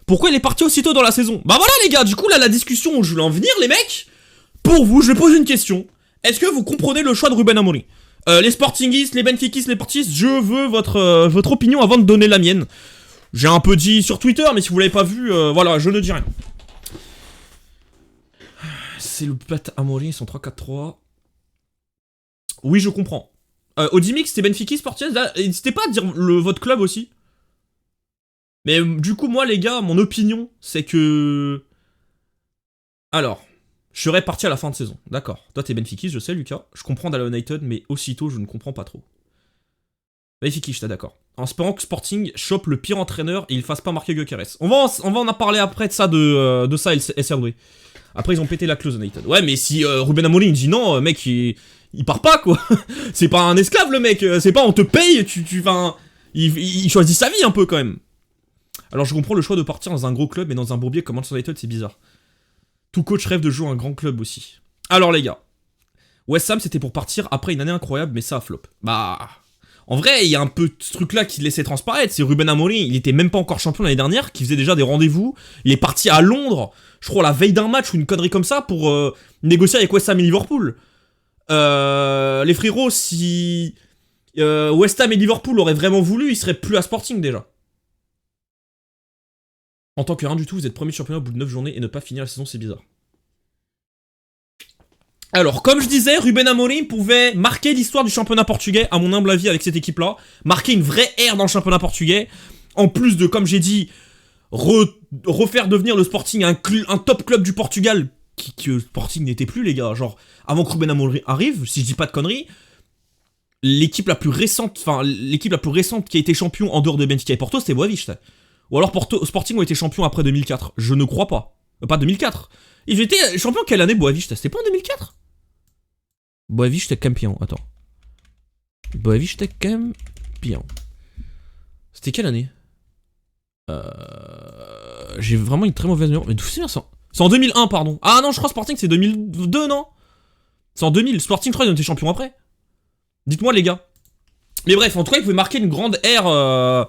Pourquoi il est parti aussitôt dans la saison? Bah voilà les gars, du coup là la discussion où je voulais en venir les mecs, pour vous je vais poser une question. Est-ce que vous comprenez le choix de Ruben Amorim? Les Sportingistes, les Benfiquistes, les Portistes, je veux votre opinion avant de donner la mienne. J'ai un peu dit sur Twitter, mais si vous l'avez pas vu, voilà, je ne dis rien. C'est le Pat Amorim, ils sont 3-4-3. Oui, je comprends. Audimix, c'était Benfica Sportiers, n'hésitez pas à dire votre club aussi. Mais du coup, moi, les gars, mon opinion, c'est que... Alors, je serais parti à la fin de saison, d'accord. Toi, t'es Benfica, je sais, Lucas. Je comprends d'aller United, mais aussitôt, je ne comprends pas trop. Benfica, je suis d'accord. En espérant que Sporting chope le pire entraîneur et il fasse pas marquer Gyökeres. On va en parler après de ça, de ça et SRW. Après, ils ont pété la clause United. Ouais, mais si Ruben Amorim dit non, mec, il part pas, quoi. C'est pas un esclave, le mec. C'est pas on te paye, il choisit sa vie un peu, quand même. Alors, je comprends le choix de partir dans un gros club, mais dans un bourbier comme Manchester United, c'est bizarre. Tout coach rêve de jouer un grand club aussi. Alors, les gars. West Ham, c'était pour partir après une année incroyable, mais ça a flop. Bah... En vrai, il y a un peu ce truc-là qui laissait transparaître. C'est Ruben Amorim, il était même pas encore champion l'année dernière, qui faisait déjà des rendez-vous. Il est parti à Londres, je crois, la veille d'un match ou une connerie comme ça, pour négocier avec West Ham et Liverpool. Les frérots, si West Ham et Liverpool auraient vraiment voulu, ils seraient plus à Sporting déjà. En tant que rien du tout, vous êtes premier championnat au bout de 9 journées et ne pas finir la saison, c'est bizarre. Alors, comme je disais, Ruben Amorim pouvait marquer l'histoire du championnat portugais, à mon humble avis, avec cette équipe-là. Marquer une vraie ère dans le championnat portugais. En plus de, comme j'ai dit, refaire devenir le Sporting un top club du Portugal, que le Sporting n'était plus, les gars. Genre, avant que Ruben Amorim arrive, si je dis pas de conneries, l'équipe la plus récente qui a été champion en dehors de Benfica et Porto, c'était Boavista. Ou alors Sporting ont été champions après 2004. Je ne crois pas. Pas 2004. Ils étaient champions quelle année, Boavista? C'était pas en 2004? Boavista campion, attends. Boavista campion. C'était quelle année? J'ai vraiment une très mauvaise mémoire. Mais d'où c'est bien ça? C'est en 2001, pardon. Ah non, je crois Sporting c'est 2002, non? C'est en 2000. Sporting, je crois, ils ont été champions après. Dites-moi, les gars. Mais bref, en tout cas, ils pouvaient marquer une grande ère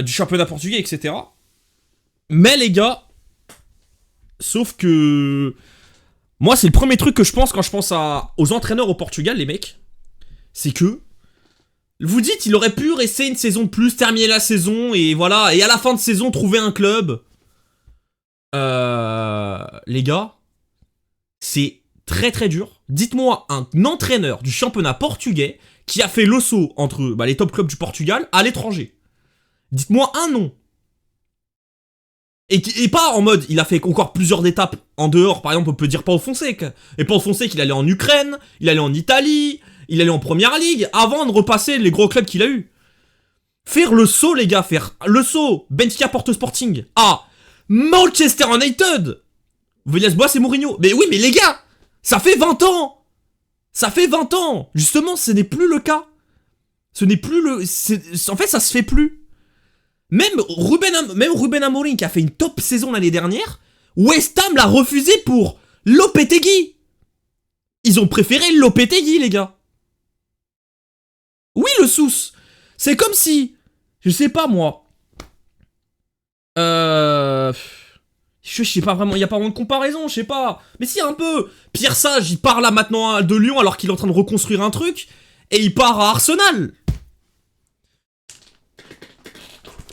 du championnat portugais, etc. Mais les gars, sauf que... Moi, c'est le premier truc que je pense quand je pense aux entraîneurs au Portugal, les mecs. C'est que... Vous dites, il aurait pu rester une saison de plus, terminer la saison, et voilà, et à la fin de saison, trouver un club. Les gars, c'est très très dur. Dites-moi un entraîneur du championnat portugais qui a fait le saut entre les top clubs du Portugal à l'étranger. Dites-moi un nom. Et pas en mode, il a fait encore plusieurs étapes en dehors, par exemple, on peut dire Pau Fonseca. Et Pau Fonseca, il allait en Ukraine, il allait en Italie, il allait en Première Ligue, avant de repasser les gros clubs qu'il a eu. Faire le saut, les gars, faire le saut, Benfica Porto Sporting, à Manchester United, Villas-Boas et Mourinho. Mais oui, mais les gars, ça fait 20 ans. Ça fait 20 ans. Justement, ce n'est plus le cas. Ce n'est plus le... En fait, ça se fait plus. Même Ruben Amorim qui a fait une top saison l'année dernière, West Ham l'a refusé pour Lopetegui. Ils ont préféré Lopetegui, les gars. Oui, le sous. C'est comme si, je sais pas moi, je sais pas vraiment, il y a pas vraiment de comparaison, je sais pas. Mais si, un peu. Pierre Sage, il part là maintenant de Lyon alors qu'il est en train de reconstruire un truc, et il part à Arsenal.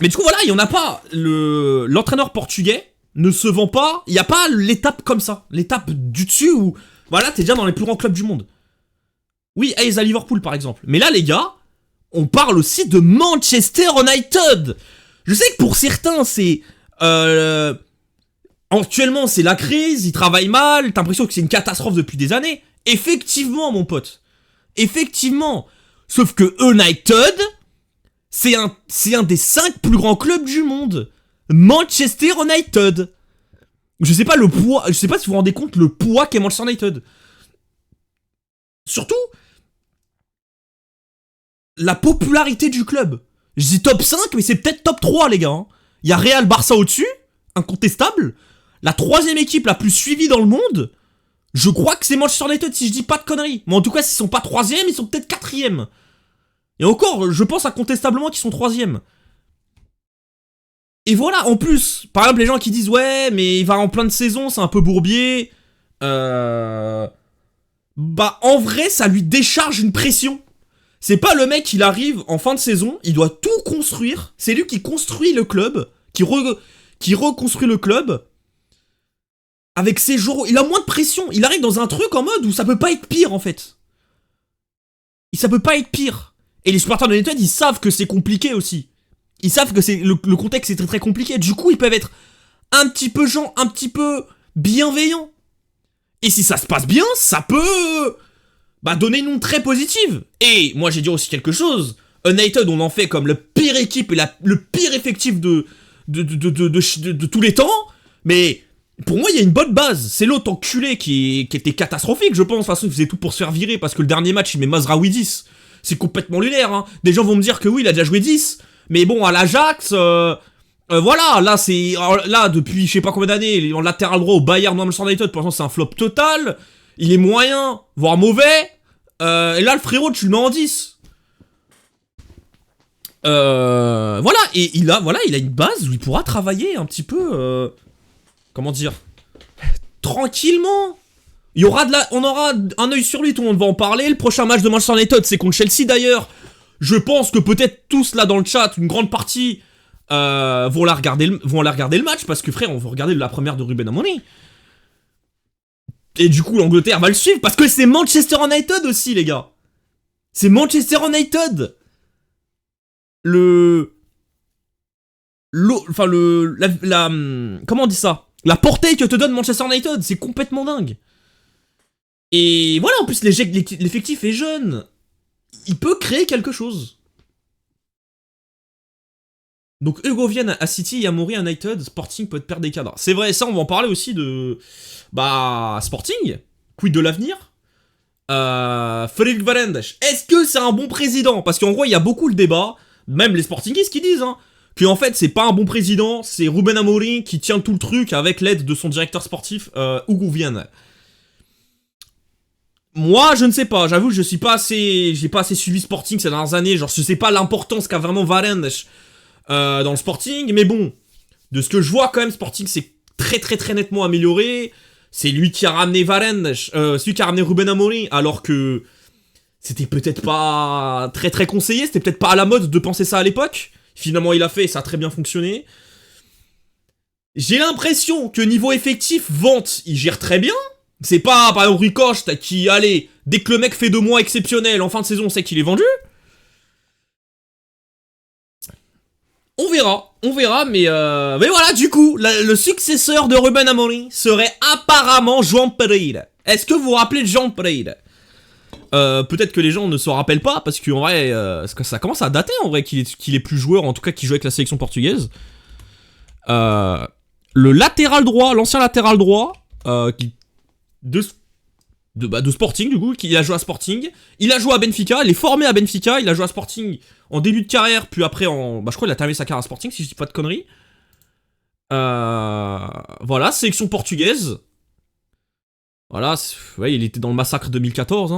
Mais du coup, voilà, il y en a pas. L'entraîneur portugais ne se vend pas. Il n'y a pas l'étape comme ça. L'étape du dessus où, voilà, t'es déjà dans les plus grands clubs du monde. Oui, Hayes à Liverpool, par exemple. Mais là, les gars, on parle aussi de Manchester United. Je sais que pour certains, c'est... actuellement, c'est la crise, ils travaillent mal, t'as l'impression que c'est une catastrophe depuis des années. Effectivement, mon pote. Effectivement. Sauf que United... C'est un des 5 plus grands clubs du monde. Manchester United. Je sais pas le poids, je sais pas si vous vous rendez compte le poids qu'est Manchester United. Surtout, la popularité du club. Je dis top 5, mais c'est peut-être top 3, les gars. Il y a Real Barça au-dessus, incontestable. La 3ème équipe la plus suivie dans le monde, je crois que c'est Manchester United, si je dis pas de conneries. Mais en tout cas, s'ils sont pas 3ème, ils sont peut-être 4ème. Et encore, je pense incontestablement qu'ils sont 3ème. Et voilà, en plus, par exemple, les gens qui disent ouais, mais il va en plein de saison, c'est un peu bourbier. Bah, en vrai, ça lui décharge une pression. C'est pas le mec, il arrive en fin de saison, il doit tout construire. C'est lui qui construit le club, qui reconstruit le club. Avec ses jours, il a moins de pression. Il arrive dans un truc en mode où ça peut pas être pire, en fait. Et ça peut pas être pire. Et les supporters de United, ils savent que c'est compliqué aussi. Ils savent que c'est le contexte est très très compliqué. Du coup, ils peuvent être un petit peu un petit peu bienveillants. Et si ça se passe bien, ça peut donner une onde très positive. Et moi, j'ai dit aussi quelque chose. United, on en fait comme le pire équipe et le pire effectif de tous les temps. Mais pour moi, il y a une bonne base. C'est l'autre enculé qui était catastrophique, je pense. De toute façon, il faisait tout pour se faire virer parce que le dernier match, il met Mazraoui 10. C'est complètement lunaire. Hein. Des gens vont me dire que oui, il a déjà joué 10. Mais bon, à l'Ajax, voilà, là, là, depuis je sais pas combien d'années, en latéral droit au Bayern Manchester United, pour l'instant, c'est un flop total. Il est moyen, voire mauvais. Et là, le frérot, tu le mets en 10. Voilà, et il a une base où il pourra travailler un petit peu. Comment dire, tranquillement. On aura un œil sur lui, tout le monde va en parler. Le prochain match de Manchester United, c'est contre Chelsea d'ailleurs. Je pense que peut-être tous là dans le chat, une grande partie vont la regarder le match parce que frère, on va regarder la première de Ruben Amorim. Et du coup, l'Angleterre va le suivre parce que c'est Manchester United aussi, les gars. C'est Manchester United. Comment on dit ça? La portée que te donne Manchester United, c'est complètement dingue. Et voilà, en plus, l'effectif est jeune. Il peut créer quelque chose. Donc Hugo Vienne à City, Yamori à United, Sporting peut perdre des cadres. C'est vrai, ça on va en parler aussi de Sporting, quid de l'avenir. Frédéric Varandas, est-ce que c'est un bon président? Parce qu'en gros il y a beaucoup le débat, même les sportingistes qui disent que en fait c'est pas un bon président, c'est Ruben Amorim qui tient tout le truc avec l'aide de son directeur sportif Hugo Vienne. Moi, je ne sais pas. J'avoue, j'ai pas assez suivi Sporting ces dernières années. Genre, je sais pas l'importance qu'a vraiment Varandas dans le Sporting. Mais bon, de ce que je vois quand même, Sporting c'est très très très nettement amélioré. C'est lui qui a ramené Varandas, celui qui a ramené Ruben Amorim, alors que c'était peut-être pas très très conseillé. C'était peut-être pas à la mode de penser ça à l'époque. Finalement, il a fait et ça a très bien fonctionné. J'ai l'impression que niveau effectif, vente, il gère très bien. C'est pas, par exemple, Ricoste qui, allez, dès que le mec fait 2 mois exceptionnels, en fin de saison, on sait qu'il est vendu. On verra, mais voilà, du coup, le successeur de Ruben Amorim serait apparemment João Pereira. Est-ce que vous vous rappelez de João Pereira? Peut-être que les gens ne se rappellent pas, parce qu'en vrai, ça commence à dater, en vrai, qu'il est plus joueur, en tout cas qu'il joue avec la sélection portugaise. Le latéral droit, l'ancien latéral droit, de Sporting du coup, qui a joué à Sporting, il a joué à Benfica, il est formé à Benfica, il a joué à Sporting en début de carrière, puis après je crois qu'il a terminé sa carrière à Sporting si je dis pas de conneries. Voilà, sélection portugaise. Voilà, ouais, il était dans le massacre 2014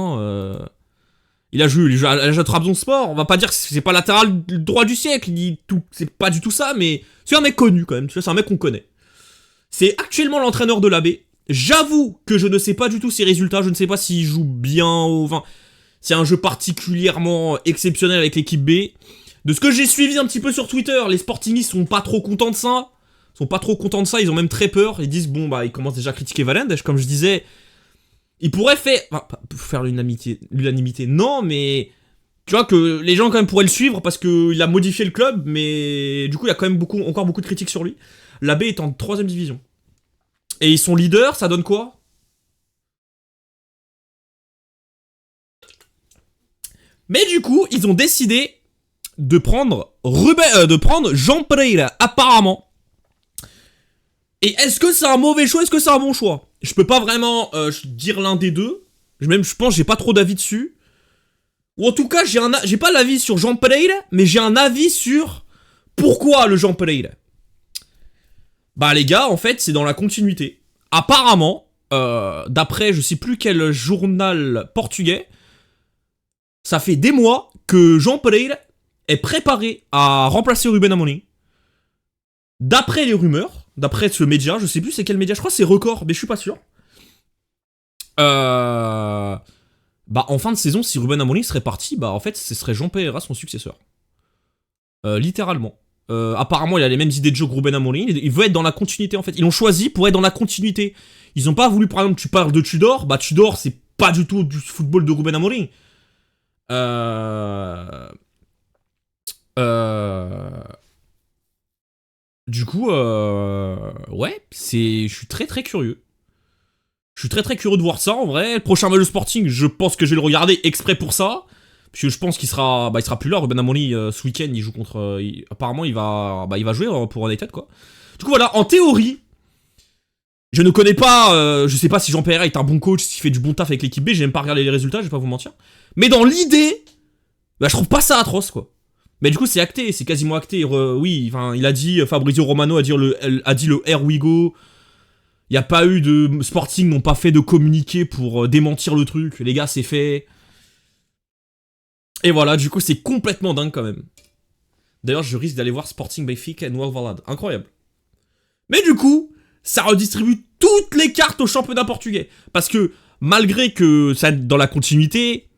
Il a joué à Trabzonspor, on va pas dire que c'est pas latéral droit du siècle, c'est pas du tout ça, mais c'est un mec connu quand même, tu vois, c'est un mec qu'on connaît. C'est actuellement l'entraîneur de l'AB. J'avoue que je ne sais pas du tout ses résultats, je ne sais pas s'il joue bien enfin, c'est un jeu particulièrement exceptionnel avec l'équipe B. De ce que j'ai suivi un petit peu sur Twitter, les Sportingistes sont pas trop contents de ça. Ils ont même très peur, ils disent bon ils commencent déjà à critiquer Varandas, comme je disais. Ils pourraient faire l'unanimité, non, mais tu vois que les gens quand même pourraient le suivre parce qu'il a modifié le club, mais du coup il y a quand même encore beaucoup de critiques sur lui. La B est en 3ème division. Et ils sont leaders, ça donne quoi? Mais du coup, ils ont décidé de prendre João Pereira, apparemment. Et est-ce que c'est un mauvais choix? Est-ce que c'est un bon choix? Je peux pas vraiment dire l'un des deux. Je pense que j'ai pas trop d'avis dessus. Ou en tout cas, j'ai pas l'avis sur João Pereira, mais j'ai un avis sur pourquoi le João Pereira. Les gars, en fait, c'est dans la continuité. Apparemment, d'après je sais plus quel journal portugais, ça fait des mois que João Pereira est préparé à remplacer Ruben Amorim. D'après les rumeurs, d'après ce média, je sais plus c'est quel média, je crois que c'est Record, mais je suis pas sûr. Bah en fin de saison, si Ruben Amorim serait parti, bah en fait ce serait Jean Pereira son successeur. Littéralement. Apparemment il a les mêmes idées de jeu que Ruben Amorim, il veut être dans la continuité en fait. Ils l'ont choisi pour être dans la continuité. Ils ont pas voulu, par exemple, tu parles de Tudor, bah Tudor c'est pas du tout du football de Ruben Amorim. Du coup, ouais, je suis très très curieux. Je suis très très curieux de voir ça en vrai. Le prochain match de Sporting, je pense que je vais le regarder exprès pour ça. Parce que je pense qu'il sera, il sera plus là. Ruben Amorim, ce week-end, il joue contre. Apparemment, il va jouer pour United quoi. Du coup, voilà, en théorie, je ne connais pas. Je sais pas si Jean Pereira est un bon coach, s'il fait du bon taf avec l'équipe B. J'ai même pas regardé les résultats, je vais pas vous mentir. Mais dans l'idée, je trouve pas ça atroce quoi. Mais du coup, c'est acté, c'est quasiment acté. Oui, enfin, il a dit, Fabrizio Romano a dit le Here we go. Il n'y a pas eu de. Sporting n'ont pas fait de communiqué pour démentir le truc. Les gars, c'est fait. Et voilà, du coup, c'est complètement dingue quand même. D'ailleurs, je risque d'aller voir Sporting Benfica et Noël Valade. Incroyable. Mais du coup, ça redistribue toutes les cartes au championnat portugais. Parce que, malgré que ça dans la continuité,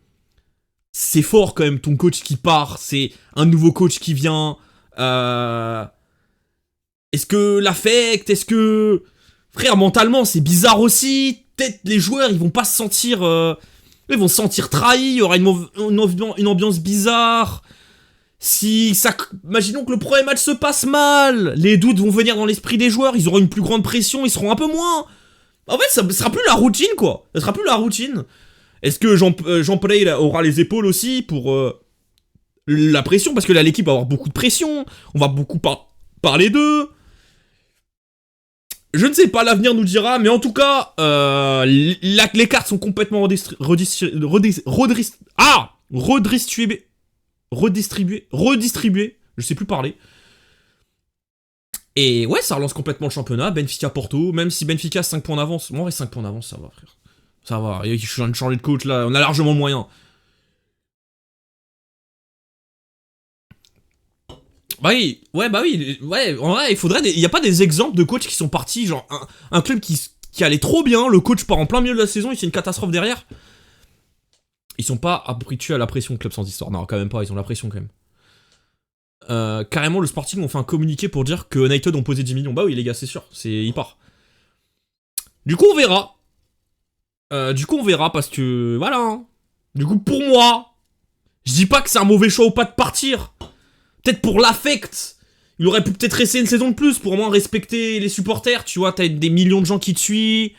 c'est fort quand même ton coach qui part. C'est un nouveau coach qui vient. Est-ce que l'affect? Est-ce que. Frère, mentalement, c'est bizarre aussi. Peut-être les joueurs, ils vont pas se sentir. Ils vont se sentir trahis. Il y aura une ambiance bizarre. Si ça. Imaginons que le premier match se passe mal. Les doutes vont venir dans l'esprit des joueurs. Ils auront une plus grande pression. Ils seront un peu moins. En fait, ça sera plus la routine, quoi. Ça sera plus la routine. Est-ce que Jean Play aura les épaules aussi pour la pression? Parce que là, l'équipe va avoir beaucoup de pression. On va beaucoup parler d'eux. Je ne sais pas, l'avenir nous dira, mais en tout cas, les cartes sont complètement redistribuées, je sais plus parler. Et ouais, ça relance complètement le championnat, Benfica Porto, même si Benfica a 5 points d'avance. Moi, 5 points d'avance, ça va, frère. Ça va, je suis en train de changer de coach là, on a largement le moyen. Bah oui, ouais, en vrai, il y a pas des exemples de coachs qui sont partis, genre, un club qui allait trop bien, le coach part en plein milieu de la saison, il fait une catastrophe derrière. Ils sont pas habitués à la pression, club sans histoire. Non, quand même pas, ils ont la pression quand même. Carrément, le Sporting ont fait un communiqué pour dire que United ont posé 10 millions. Bah oui, les gars, c'est sûr, il part. Du coup, on verra. Parce que, voilà. Hein. Du coup, pour moi, je dis pas que c'est un mauvais choix ou pas de partir. Peut-être pour l'affect. Il aurait pu peut-être rester une saison de plus pour au moins respecter les supporters. Tu vois, t'as des millions de gens qui te suivent.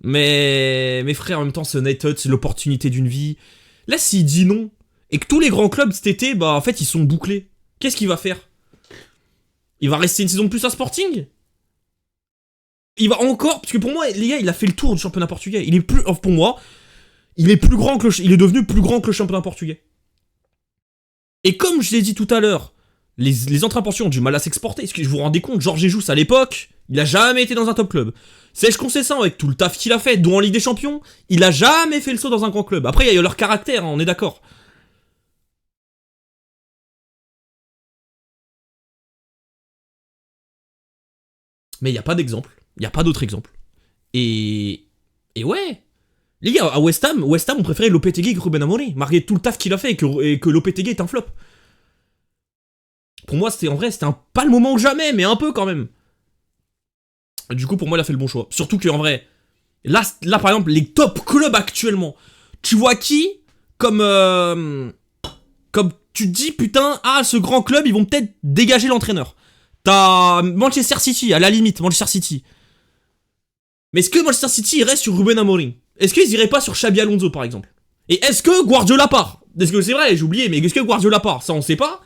Mais mes frères, en même temps, c'est United, c'est l'opportunité d'une vie. Là, s'il dit non, et que tous les grands clubs cet été, bah en fait, ils sont bouclés. Qu'est-ce qu'il va faire? Il va rester une saison de plus à Sporting? Il va encore... Parce que pour moi, les gars, il a fait le tour du championnat portugais. Il est plus... Pour moi, il est plus grand que il est devenu plus grand que le championnat portugais. Et comme je l'ai dit tout à l'heure, les entraîneurs portugais ont du mal à s'exporter. Est-ce que vous vous rendez compte, Jorge Jesus à l'époque, il a jamais été dans un top club. Serge Conceição, avec tout le taf qu'il a fait, dont en Ligue des Champions, il a jamais fait le saut dans un grand club. Après, il y a leur caractère, hein, on est d'accord. Mais il n'y a pas d'exemple. Il n'y a pas d'autre exemple. Et ouais. Les gars, à West Ham, on préférait Lopetegui que Ruben Amorim, malgré tout le taf qu'il a fait et que Lopetegui est un flop. Pour moi, c'était pas le moment jamais, mais un peu quand même. Du coup, pour moi, il a fait le bon choix. Surtout qu'en vrai, là, par exemple, les top clubs actuellement, tu vois qui comme tu te dis, putain, ce grand club, ils vont peut-être dégager l'entraîneur. T'as Manchester City, à la limite, Manchester City. Mais est-ce que Manchester City irait sur Ruben Amorim? Est-ce qu'ils iraient pas sur Xabi Alonso, par exemple? Et est-ce que Guardiola part? Est-ce que c'est vrai, j'ai oublié, mais est-ce que Guardiola part? Ça, on sait pas.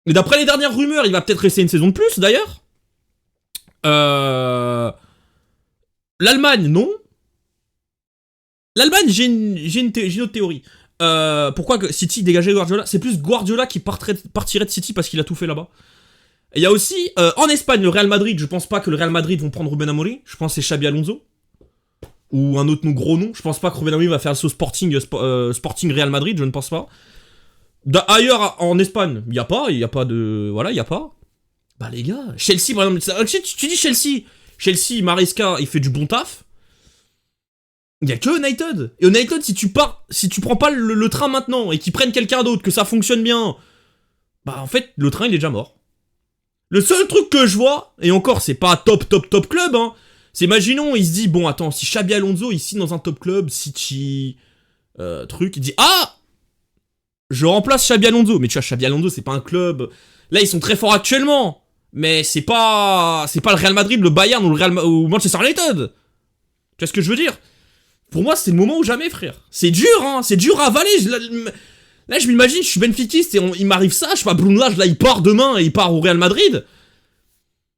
Mais d'après les dernières rumeurs, il va peut-être rester une saison de plus, d'ailleurs. L'Allemagne, non. L'Allemagne, j'ai une autre théorie. Pourquoi City dégageait Guardiola? C'est plus Guardiola qui partirait de City parce qu'il a tout fait là-bas. Il y a aussi, en Espagne, le Real Madrid. Je pense pas que le Real Madrid vont prendre Ruben Amorim. Je pense que c'est Xabi Alonso. Ou un autre gros nom. Je pense pas que Ruben Amorim va faire le saut Sporting Real Madrid. Je ne pense pas. Ailleurs, en Espagne, il y a pas de... Voilà, il y a pas. Bah les gars, Chelsea, par exemple, tu dis Chelsea, Maresca, il fait du bon taf. Il y a que United. Et United, si tu prends pas le train maintenant et qu'ils prennent quelqu'un d'autre, que ça fonctionne bien, bah en fait, le train, il est déjà mort. Le seul truc que je vois, et encore, c'est pas top club, hein, c'est imaginons, il se dit, bon, attends, si Xabi Alonso, il signe dans un top club, City, truc, il dit, ah, je remplace Xabi Alonso. Mais tu vois, Xabi Alonso, c'est pas un club. Là, ils sont très forts actuellement. Mais c'est pas le Real Madrid, le Bayern ou Manchester United. Tu vois ce que je veux dire? Pour moi, c'est le moment ou jamais, frère. C'est dur, hein. C'est dur à avaler. Là, je m'imagine, je suis benfiquiste et il m'arrive ça. Je sais pas, Bruno Lage, là, il part demain et il part au Real Madrid.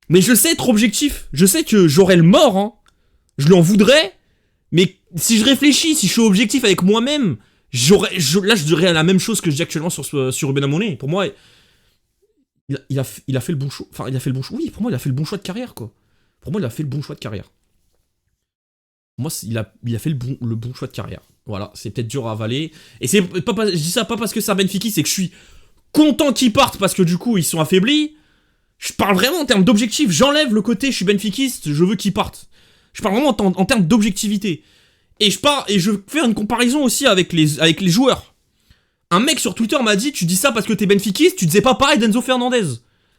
Mais je sais être objectif. Je sais que j'aurai le mort, hein. Je lui en voudrais. Mais si je réfléchis, si je suis objectif avec moi-même, là, je dirais la même chose que je dis actuellement sur Ruben Amorim. Pour moi, il a fait le bon choix. Enfin, il a fait le bon choix. Oui, pour moi, il a fait le bon choix de carrière, quoi. Pour moi, il a fait le bon choix de carrière. Pour moi, il a fait le bon choix de carrière. Voilà, c'est peut-être dur à avaler. Et je dis ça pas parce que c'est un Benfica, c'est que je suis content qu'ils partent parce que du coup, ils sont affaiblis. Je parle vraiment en termes d'objectif. J'enlève le côté je suis benfiquiste, je veux qu'ils partent. Je parle vraiment en termes d'objectivité. Et je veux faire une comparaison aussi avec les joueurs. Un mec sur Twitter m'a dit, tu dis ça parce que t'es benfiquiste, tu disais pas pareil d'Enzo Fernandez.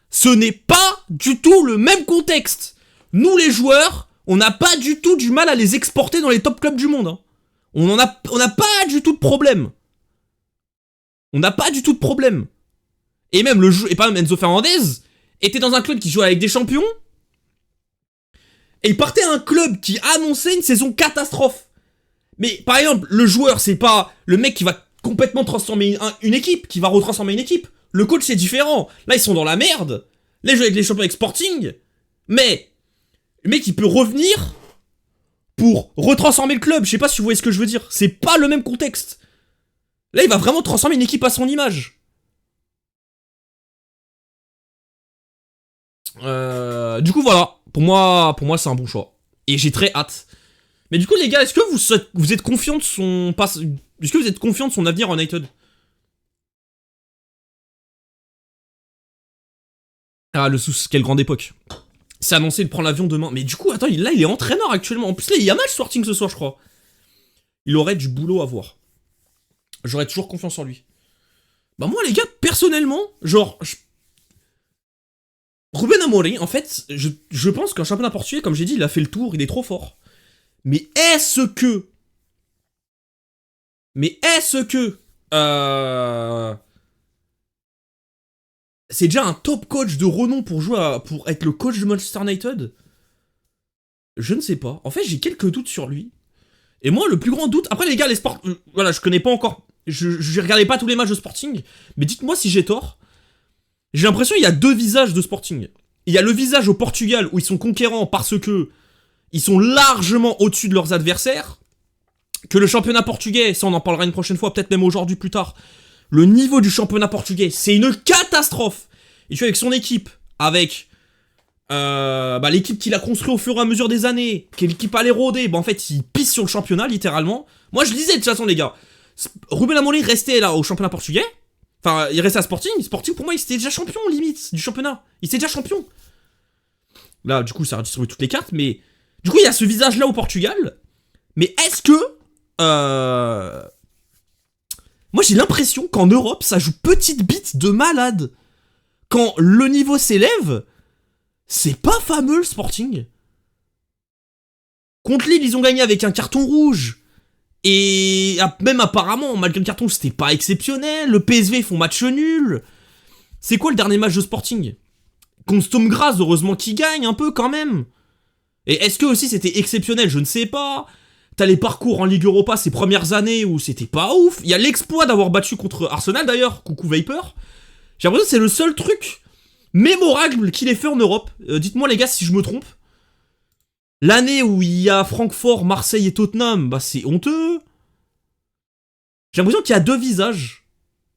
Ce n'est pas du tout le même contexte. Nous les joueurs, on n'a pas du tout du mal à les exporter dans les top clubs du monde. Hein. On n'a pas du tout de problème. On n'a pas du tout de problème. Et même pas même Enzo Fernandez était dans un club qui jouait avec des champions. Et il partait à un club qui annonçait une saison catastrophe. Mais par exemple, le joueur, c'est pas le mec qui va complètement transformer une équipe, qui va retransformer une équipe. Le coach, c'est différent. Là, ils sont dans la merde. Là, ils jouent avec les champions avec Sporting. Mais le mec, il peut revenir pour retransformer le club. Je sais pas si vous voyez ce que je veux dire. C'est pas le même contexte. Là, il va vraiment transformer une équipe à son image. Du coup, voilà. Pour moi, c'est un bon choix. Et j'ai très hâte. Mais du coup, les gars, est-ce que vous êtes confiants de son est-ce que vous êtes confiant de son avenir en United? Ah, le sous, quelle grande époque. C'est annoncé de prendre l'avion demain. Mais du coup, attends, là, il est entraîneur actuellement. En plus, là, il y a match Sporting ce soir, je crois. Il aurait du boulot à voir. J'aurais toujours confiance en lui. Bah moi, les gars, personnellement, genre... Ruben Amorim, en fait, je pense qu'un championnat portugais, comme j'ai dit, il a fait le tour, il est trop fort. Mais est-ce que... c'est déjà un top coach de renom pour être le coach de Manchester United? Je ne sais pas. En fait, j'ai quelques doutes sur lui. Et moi, le plus grand doute... Après, les gars, les sports... voilà, je connais pas encore... Je regardais pas tous les matchs de Sporting. Mais dites-moi si j'ai tort. J'ai l'impression qu'il y a deux visages de Sporting. Il y a le visage au Portugal où ils sont conquérants parce que ils sont largement au-dessus de leurs adversaires. Que le championnat portugais, ça on en parlera une prochaine fois, peut-être même aujourd'hui plus tard. Le niveau du championnat portugais, c'est une catastrophe. Et tu vois, avec son équipe, avec l'équipe qu'il a construit au fur et à mesure des années, quelle équipe allait rôder, en fait, il pisse sur le championnat, littéralement. Moi, je disais de toute façon, les gars, Ruben Amorim restait là au championnat portugais. Enfin, il restait à Sporting. Sporting, pour moi, il était déjà champion, limite, du championnat. Il était déjà champion. Là, du coup, ça a redistribué toutes les cartes, mais... Du coup, il y a ce visage-là au Portugal. Mais est-ce que... Moi, j'ai l'impression qu'en Europe, ça joue petite bite de malade. Quand le niveau s'élève, c'est pas fameux, le Sporting. Contre Lille, ils ont gagné avec un carton rouge. Et même apparemment, malgré le carton, c'était pas exceptionnel. Le PSV font match nul. C'est quoi le dernier match de Sporting? Contre Sturm Graz, heureusement qu'il gagne un peu quand même. Et est-ce que aussi c'était exceptionnel? Je ne sais pas. T'as les parcours en Ligue Europa ces premières années où c'était pas ouf. Il y a l'exploit d'avoir battu contre Arsenal d'ailleurs. Coucou Viper. J'ai l'impression que c'est le seul truc mémorable qu'il ait fait en Europe. Dites-moi les gars si je me trompe. L'année où il y a Francfort, Marseille et Tottenham, bah c'est honteux. J'ai l'impression qu'il y a deux visages.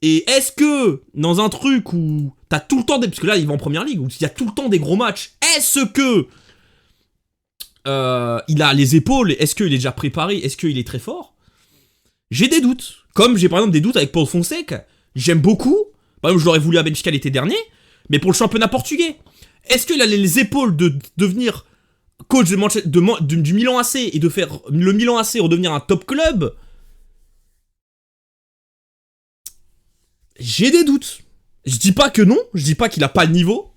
Et est-ce que, dans un truc où t'as tout le temps parce que là, il va en première ligue, où il y a tout le temps des gros matchs, est-ce que il a les épaules? Est-ce qu'il est déjà préparé? Est-ce qu'il est très fort? J'ai des doutes. Comme j'ai par exemple des doutes avec Paul Fonseca. j'aime beaucoup. Par exemple, je l'aurais voulu à Benfica l'été dernier, mais pour le championnat portugais. Est-ce qu'il a les épaules de devenir coach du Milan AC et de faire le Milan AC redevenir un top club? J'ai des doutes. Je dis pas que non, je dis pas qu'il a pas le niveau,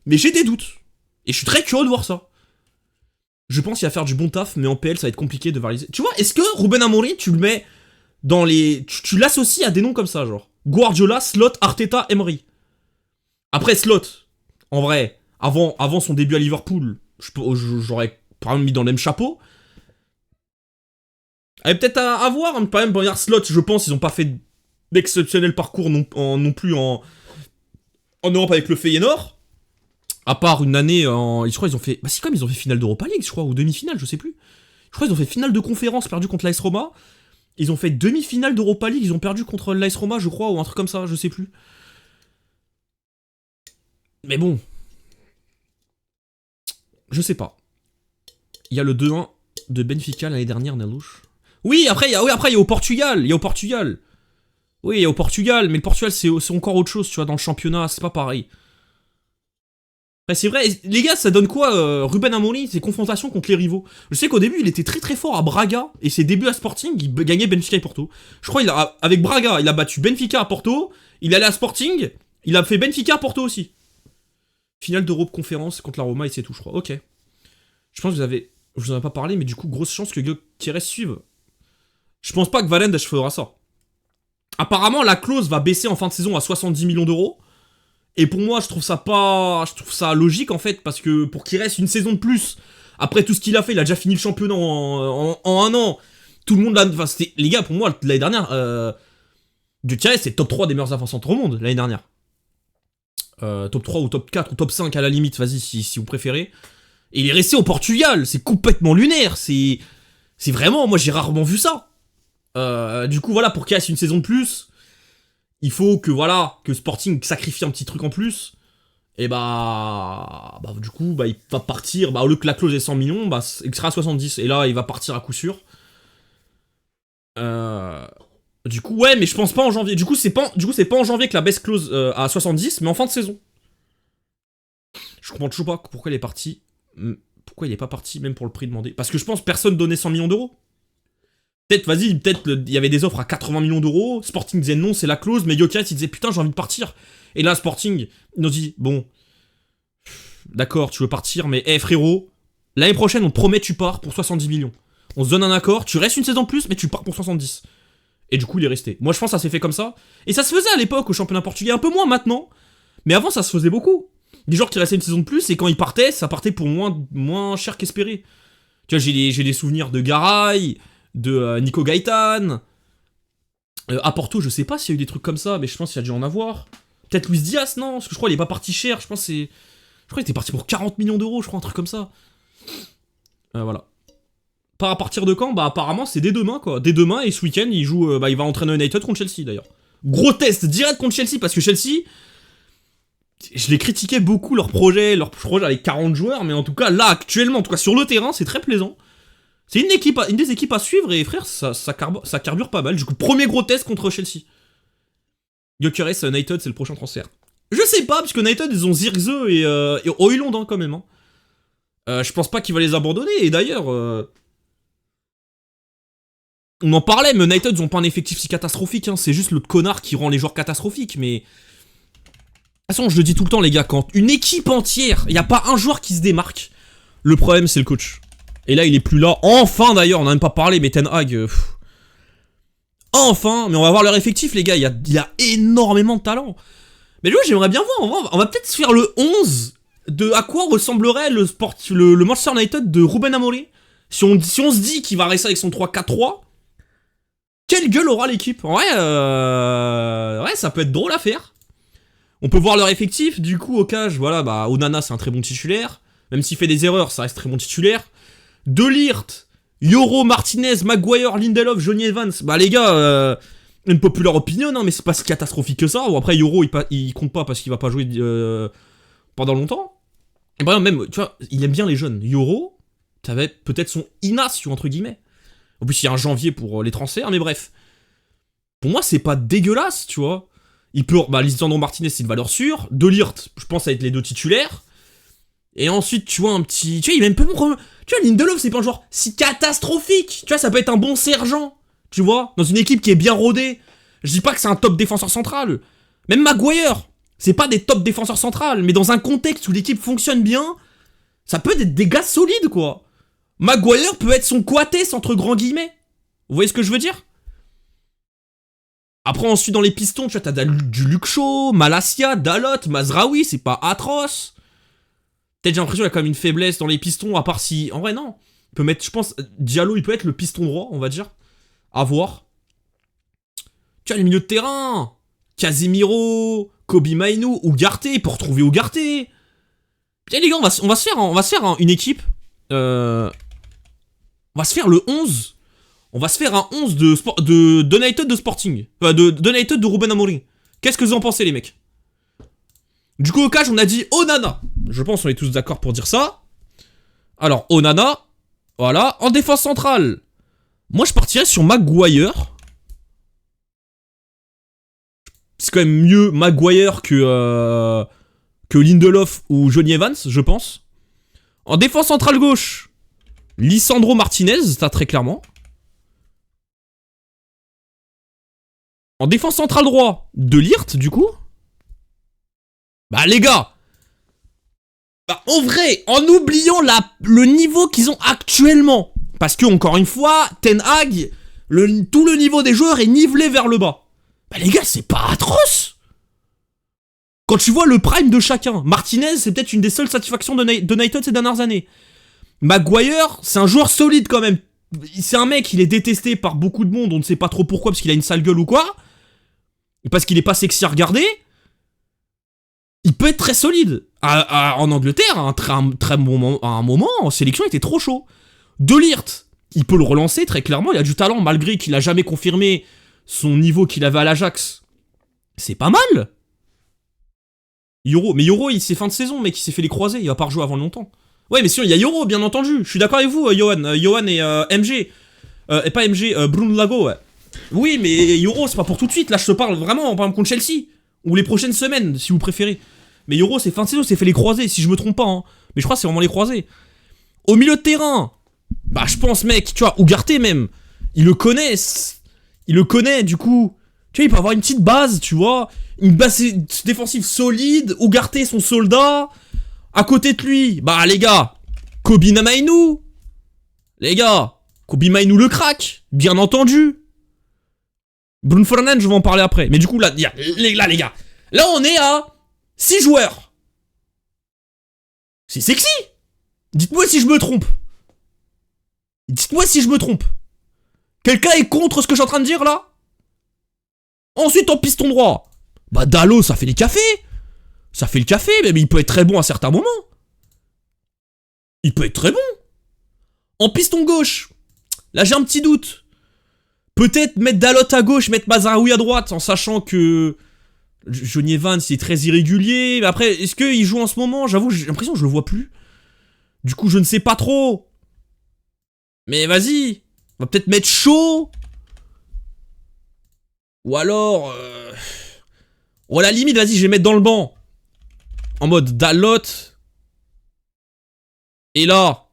mais j'ai des doutes. Et je suis très curieux de voir ça. Je pense qu'il va faire du bon taf, mais en PL, ça va être compliqué de varier. Tu vois, est-ce que Ruben Amorim, tu le mets dans les... Tu l'associes à des noms comme ça, genre Guardiola, Slot, Arteta, Emery. Après, Slot, en vrai, avant son début à Liverpool, j'aurais par exemple mis dans le même chapeau. Elle peut-être à voir, hein, par exemple, regarde Slot, je pense, ils ont pas fait d'exceptionnel parcours non plus en Europe avec le Feyenoord. À part une année, je crois ils ont fait... Bah c'est comme ils ont fait finale d'Europa League, je crois, ou demi-finale, je sais plus. Je crois ils ont fait finale de conférence, perdu contre l'AS Roma. Ils ont fait demi-finale d'Europa League, ils ont perdu contre l'AS Roma, je crois, ou un truc comme ça, je sais plus. Mais bon. Je sais pas. Il y a le 2-1 de Benfica l'année dernière, Nalouche. Oui, après, il y a au Portugal. Il y a au Portugal. Oui, il y a au Portugal, mais le Portugal, c'est encore autre chose, tu vois, dans le championnat, c'est pas pareil. Bah, c'est vrai, les gars, ça donne quoi Ruben Amorim, ses confrontations contre les rivaux? Je sais qu'au début, il était très très fort à Braga, et ses débuts à Sporting, il gagnait Benfica et Porto. Je crois avec Braga, il a battu Benfica à Porto, il est allé à Sporting, il a fait Benfica à Porto aussi. Finale d'Europe conférence contre la Roma et c'est tout, je crois. Ok. Je pense que je vous en ai pas parlé, mais du coup, grosse chance que Gyökeres suive. Je pense pas que Valende fera ça. Apparemment, la clause va baisser en fin de saison à 70 millions d'euros. Et pour moi, je trouve ça logique en fait, parce que pour qu'il reste une saison de plus, après tout ce qu'il a fait, il a déjà fini le championnat en un an. Tout le monde l'a. Enfin, c'était. Les gars, pour moi, l'année dernière, Gyökeres, c'est top 3 des meilleurs avant centres au monde, l'année dernière. Top 3 ou top 4 ou top 5 à la limite, vas-y, si vous préférez. Et il est resté au Portugal, c'est complètement lunaire, c'est vraiment, moi j'ai rarement vu ça. Du coup, voilà, pour qu'il reste une saison de plus, il faut que Sporting sacrifie un petit truc en plus. Et du coup, il va partir, au lieu que la clause est 100 millions, il sera à 70. Et là, il va partir à coup sûr. Du coup, ouais, mais je pense pas en janvier. Du coup, c'est pas en janvier que la baisse clause à 70, mais en fin de saison. Je comprends toujours pas pourquoi il est parti. Pourquoi il est pas parti même pour le prix demandé? Parce que je pense que personne donnait 100 millions d'euros. Peut-être il y avait des offres à 80 millions d'euros. Sporting disait non, c'est la clause, mais Gyökeres il disait putain, j'ai envie de partir. Et là, Sporting nous dit bon, d'accord, tu veux partir, mais frérot, l'année prochaine, on te promet tu pars pour 70 millions. On se donne un accord, tu restes une saison de plus, mais tu pars pour 70. Et du coup, il est resté. Moi, je pense que ça s'est fait comme ça. Et ça se faisait à l'époque au championnat portugais, un peu moins maintenant. Mais avant, ça se faisait beaucoup. Des joueurs qui restaient une saison de plus, et quand ils partaient, ça partait pour moins cher qu'espéré. Tu vois, j'ai des souvenirs de Garay, de Nico Gaëtan. À Porto, je sais pas s'il y a eu des trucs comme ça, mais je pense qu'il y a dû en avoir. Peut-être Luis Diaz, non? Parce que je crois qu'il est pas parti cher, je crois qu'il était parti pour 40 millions d'euros, je crois, un truc comme ça. Voilà. Pas à partir de quand? Apparemment, c'est dès demain, quoi. Dès demain, et ce week-end, il joue. Il va entraîner United contre Chelsea, d'ailleurs. Gros test direct contre Chelsea, parce que Chelsea. Je l'ai critiqué beaucoup leur projet avec 40 joueurs, mais en tout cas, là, actuellement, en tout cas sur le terrain, c'est très plaisant. C'est une des équipes à suivre, et frère, ça carbure pas mal. Du coup, premier gros test contre Chelsea. Gyökeres, United, c'est le prochain transfert. Je sais pas, parce que United, ils ont Zirkzee et Højlund, hein, quand même. Hein. Je pense pas qu'il va les abandonner, et d'ailleurs... On en parlait, mais United, ils ont pas un effectif si catastrophique, hein. C'est juste le connard qui rend les joueurs catastrophiques, mais... De toute façon, je le dis tout le temps, les gars, quand une équipe entière, il n'y a pas un joueur qui se démarque, le problème, c'est le coach. Et là, il est plus là. Enfin, d'ailleurs, on n'a même pas parlé, mais Ten Hag... Enfin, mais on va voir leur effectif, les gars, il y a énormément de talent. Mais lui, j'aimerais bien voir, on va peut-être se faire le 11 de à quoi ressemblerait le Manchester United de Ruben Amorim. Si on se dit qu'il va rester avec son 3-4-3, quelle gueule aura l'équipe? Ouais, ça peut être drôle à faire. On peut voir leur effectif, du coup, au cage, voilà, Onana, c'est un très bon titulaire. Même s'il fait des erreurs, ça reste très bon titulaire. De Ligt, Yoro, Martinez, Maguire, Lindelof, Johnny Evans. Les gars, une populaire opinion, hein, mais c'est pas si catastrophique que ça. Bon, après, Yoro, il compte pas parce qu'il va pas jouer pendant longtemps. Et par exemple, même, tu vois, il aime bien les jeunes. Yoro, t'avais peut-être son Inacio, entre guillemets. En plus, il y a un janvier pour les transferts, mais bref. Pour moi, c'est pas dégueulasse, tu vois. Il peut... Bah, Lisandro Martinez, c'est une valeur sûre. De Ligt, je pense, ça va être les deux titulaires. Et ensuite, tu vois, un petit... Tu vois, il même peut... Tu vois, Lindelof, c'est pas un joueur si catastrophique. Tu vois, ça peut être un bon sergent. Tu vois, dans une équipe qui est bien rodée. Je dis pas que c'est un top défenseur central. Même Maguire, c'est pas des top défenseurs centrales. Mais dans un contexte où l'équipe fonctionne bien, ça peut être des gars solides, quoi. Maguire peut être son Coates, entre grands guillemets. Vous voyez ce que je veux dire? Après, ensuite, dans les pistons, tu vois, t'as du Luke Shaw, Malacia, Dalot, Mazraoui, c'est pas atroce. Peut-être j'ai l'impression qu'il y a quand même une faiblesse dans les pistons, à part si... En vrai, non. Il peut mettre, je pense, Diallo, il peut être le piston droit, on va dire. À voir. Tu vois, le milieu de terrain. Casemiro, Kobe Mainu, Ugarte, pour retrouver Ugarte. Putain, les gars, on va se faire une équipe. On va se faire le 11. On va se faire un 11 de United de Sporting. Enfin, de United de Ruben Amorim. Qu'est-ce que vous en pensez, les mecs? Du coup, au catch, on a dit Onana. Je pense qu'on est tous d'accord pour dire ça. Alors, Onana. Voilà. En défense centrale. Moi, je partirais sur Maguire. C'est quand même mieux Maguire que Lindelof ou Johnny Evans, je pense. En défense centrale gauche, Lisandro Martinez, ça très clairement. En défense centrale droit, De Ligt, du coup. Bah les gars, bah, en vrai, en oubliant le niveau qu'ils ont actuellement, parce que encore une fois, Ten Hag, tout le niveau des joueurs est nivelé vers le bas. Bah les gars, c'est pas atroce. Quand tu vois le prime de chacun, Martinez, c'est peut-être une des seules satisfactions de United ces dernières années. Maguire, c'est un joueur solide quand même. C'est un mec, il est détesté par beaucoup de monde, on ne sait pas trop pourquoi, parce qu'il a une sale gueule ou quoi. Parce qu'il est pas sexy à regarder. Il peut être très solide. En Angleterre, à un moment, en sélection, il était trop chaud. De Ligt, il peut le relancer très clairement, il a du talent, malgré qu'il a jamais confirmé son niveau qu'il avait à l'Ajax. C'est pas mal. Mais Euro, il s'est fin de saison, mec, il s'est fait les croisés, il va pas rejouer avant longtemps. Ouais, mais sinon, il y a Euro, bien entendu. Je suis d'accord avec vous, Johan. Johan et MG. Et pas MG, Bruno Lago, ouais. Oui, mais Euro, c'est pas pour tout de suite. Là, je te parle vraiment, par exemple, contre Chelsea. Ou les prochaines semaines, si vous préférez. Mais Euro, c'est fin de saison, c'est fait les croisés, si je me trompe pas. Hein. Mais je crois que c'est vraiment les croisés. Au milieu de terrain, bah, je pense, mec, tu vois, Ugarte même. Ils le connaissent. Il le connaît, du coup. Tu vois, il peut avoir une petite base, tu vois. Une base défensive solide. Ugarte, son soldat. À côté de lui, bah les gars, Kobe Mainu. Les gars, Kobe Mainu le crack, bien entendu. Bruno Fernandes, je vais en parler après. Mais du coup, là, les gars, là on est à 6 joueurs. C'est sexy. Dites-moi si je me trompe. Dites-moi si je me trompe. Quelqu'un est contre ce que je suis en train de dire là? Ensuite, en piston droit, bah Dalot, ça fait des cafés. Ça fait le café, mais il peut être très bon à certains moments. Il peut être très bon. En piston gauche, là j'ai un petit doute. Peut-être mettre Dalot à gauche, mettre Mazraoui à droite, en sachant que Johnny Evans il est très irrégulier. Mais après, est-ce qu'il joue en ce moment? J'avoue, j'ai l'impression que je le vois plus. Du coup, je ne sais pas trop. Mais vas-y, on va peut-être mettre Shaw. Ou alors... Oh, à la limite, vas-y, je vais mettre dans le banc. En mode Dalot. Et là.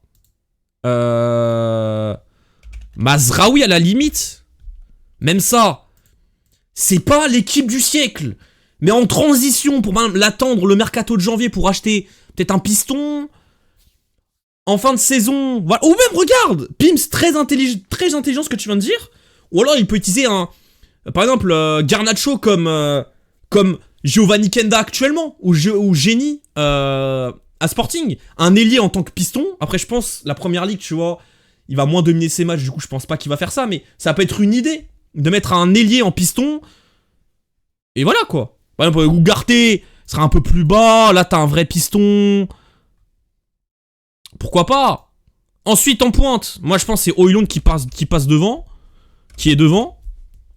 Mazraoui à la limite. Même ça. C'est pas l'équipe du siècle. Mais en transition pour l'attendre le mercato de janvier pour acheter peut-être un piston. En fin de saison. Voilà. Ou même, regarde. Pims, très intelligent ce que tu viens de dire. Ou alors il peut utiliser un. Par exemple, Garnacho comme Giovanni Kenda actuellement, ou Génie à Sporting, un ailier en tant que piston. Après, je pense, la première ligue, tu vois, il va moins dominer ses matchs, du coup, je pense pas qu'il va faire ça, mais ça peut être une idée de mettre un ailier en piston. Et voilà, quoi. Par exemple, Ugarte sera un peu plus bas, là, t'as un vrai piston. Pourquoi pas? Ensuite, en pointe, moi, je pense que c'est Højlund qui passe devant, qui est devant.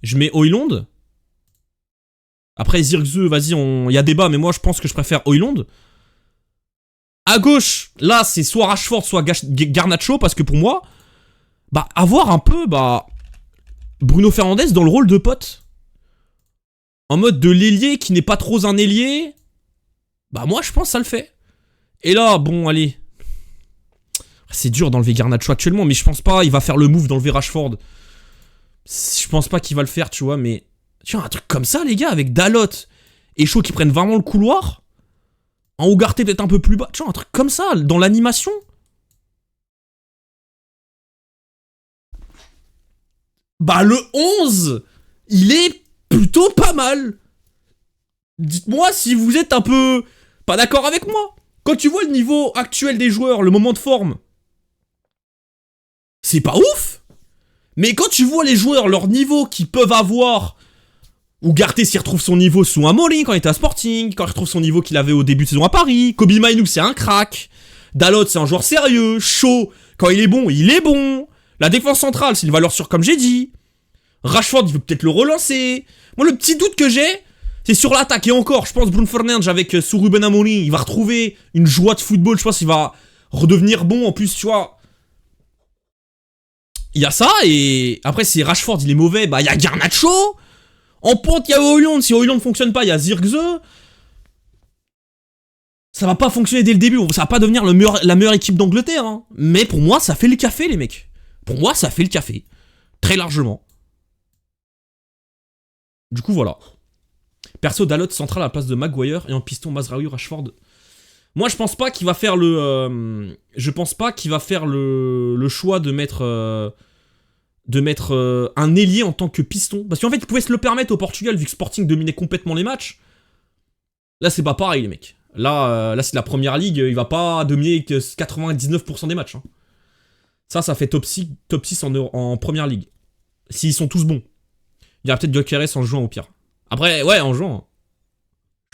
Je mets Højlund. Après, Zirkzee, vas-y, il y a débat, mais moi, je pense que je préfère Højlund. À gauche, là, c'est soit Rashford, soit Garnacho, parce que pour moi, bah, avoir un peu, bah, Bruno Fernandes dans le rôle de pote. en mode de l'ailier qui n'est pas trop un ailier, bah moi je pense que ça le fait. Et là, bon, allez. C'est dur d'enlever Garnacho actuellement, mais je pense pas, il va faire le move d'enlever Rashford. Je pense pas qu'il va le faire, tu vois, mais... Tu vois, un truc comme ça, les gars, avec Dalot et Shaw qui prennent vraiment le couloir, en Ugarte peut-être un peu plus bas, tu vois, un truc comme ça, dans l'animation. Bah le 11, il est plutôt pas mal. Dites-moi si vous êtes un peu pas d'accord avec moi. Quand tu vois le niveau actuel des joueurs, le moment de forme, c'est pas ouf. Mais quand tu vois les joueurs, leur niveau qu'ils peuvent avoir, Ugarte s'y retrouve son niveau sous un Molin quand il était à Sporting, quand il retrouve son niveau qu'il avait au début de saison à Paris, Kobe Mainoo c'est un crack, Dalot c'est un joueur sérieux, Shaw, quand il est bon, il est bon, la défense centrale c'est une valeur sûre comme j'ai dit, Rashford il veut peut-être le relancer, moi le petit doute que j'ai, c'est sur l'attaque, et encore, je pense Bruno Fernandes avec sous Ruben Amorim, il va retrouver une joie de football, je pense qu'il va redevenir bon, en plus tu vois... Il y a ça, et après si Rashford il est mauvais, bah il y a Garnacho. En pointe il y a Højlund, si Højlund fonctionne pas, il y a Zirkzee. Ça va pas fonctionner dès le début, ça va pas devenir la meilleure équipe d'Angleterre. Hein. Mais pour moi ça fait le café les mecs. Pour moi ça fait le café. Très largement. Du coup voilà. Perso Dalot central à la place de Maguire et en piston Mazraoui Rashford. Moi je pense pas qu'il va faire le... je pense pas qu'il va faire le choix de mettre un ailier en tant que piston. Parce qu'en fait, il pouvait se le permettre au Portugal, vu que Sporting dominait complètement les matchs. Là, c'est pas pareil, les mecs. Là c'est la première ligue, il va pas dominer que 99% des matchs. Hein. Ça fait top 6 en première ligue. S'ils sont tous bons. Il y aura peut-être Gyökeres en jouant au pire. Après, ouais, en jouant. Hein.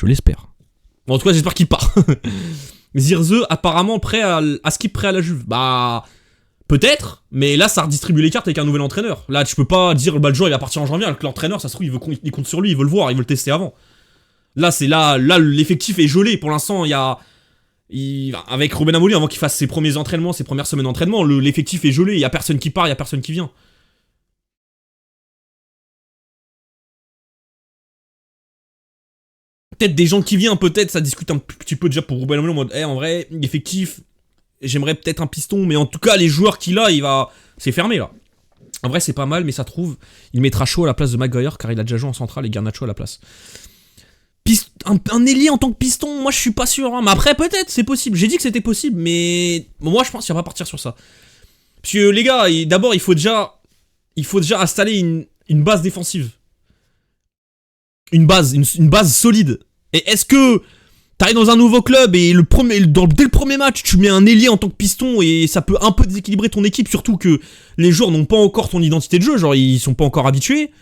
Je l'espère. Bon, en tout cas, j'espère qu'il part. Zirkzee, apparemment, à skip prêt à la Juve. Bah... Peut-être, mais là ça redistribue les cartes avec un nouvel entraîneur. Là tu peux pas dire bah, le joueur il va partir en janvier alors que l'entraîneur ça se trouve il compte sur lui, il veut le voir, il veut le tester avant. Là c'est là l'effectif est gelé pour l'instant, avec Ruben Amorim avant qu'il fasse ses premiers entraînements, ses premières semaines d'entraînement, l'effectif est gelé, il y a personne qui part, il y a personne qui vient. Peut-être des gens qui viennent, peut-être ça discute un petit peu déjà pour Ruben Amorim en mode en vrai, l'effectif j'aimerais peut-être un piston, mais en tout cas, les joueurs qu'il a, c'est fermé là. En vrai, c'est pas mal, mais ça trouve, il mettra Shaw à la place de Maguire, car il a déjà joué en centrale et Garnacho à la place. Un ailier en tant que piston, moi je suis pas sûr. Hein. Mais après, peut-être, c'est possible. J'ai dit que c'était possible, mais moi je pense qu'il va pas partir sur ça. Parce que les gars, d'abord, il faut déjà installer une base défensive. Une base solide. Et est-ce que t'arrives dans un nouveau club et dès le premier match, tu mets un ailier en tant que piston et ça peut un peu déséquilibrer ton équipe, surtout que les joueurs n'ont pas encore ton identité de jeu, genre ils sont pas encore habitués.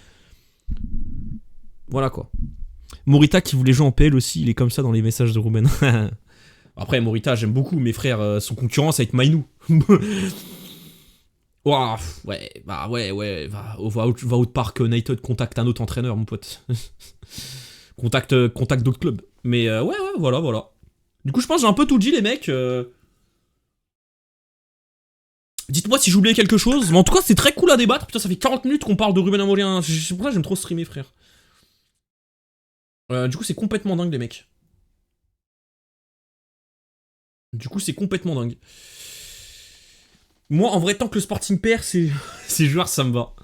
Voilà quoi. Morita qui voulait jouer en PL aussi, il est comme ça dans les messages de Ruben. Après Morita j'aime beaucoup, mes frères, son concurrence avec Mainoo. Ouah, ouais, va au parc United, contacte un autre entraîneur mon pote. Contacte d'autres clubs. Mais ouais, voilà. Du coup, je pense que j'ai un peu tout dit, les mecs. Dites-moi si j'ai oublié quelque chose. Mais en tout cas, c'est très cool à débattre. Putain, ça fait 40 minutes qu'on parle de Ruben Amorim. C'est pour ça que j'aime trop streamer, frère. Du coup, c'est complètement dingue, les mecs. Du coup, c'est complètement dingue. Moi, en vrai, tant que le Sporting perd, ces joueurs, ça me va.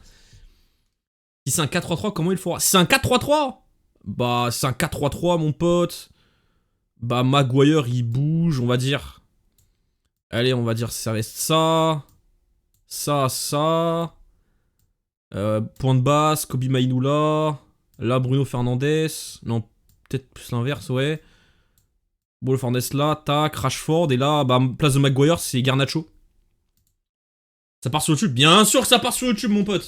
Si c'est un 4-3-3, comment il fera? Si c'est un 4-3-3, bah, c'est un 4-3-3, mon pote. Bah, Maguire, il bouge, on va dire. Allez, on va dire, ça reste ça. Ça. Point de basse, Kobe Mainoo là. Là, Bruno Fernandes. Non, peut-être plus l'inverse, ouais. Bruno Fernandes là, tac, Rashford. Et là, bah, place de Maguire, c'est Garnacho. Ça part sur YouTube. Bien sûr que ça part sur YouTube, mon pote.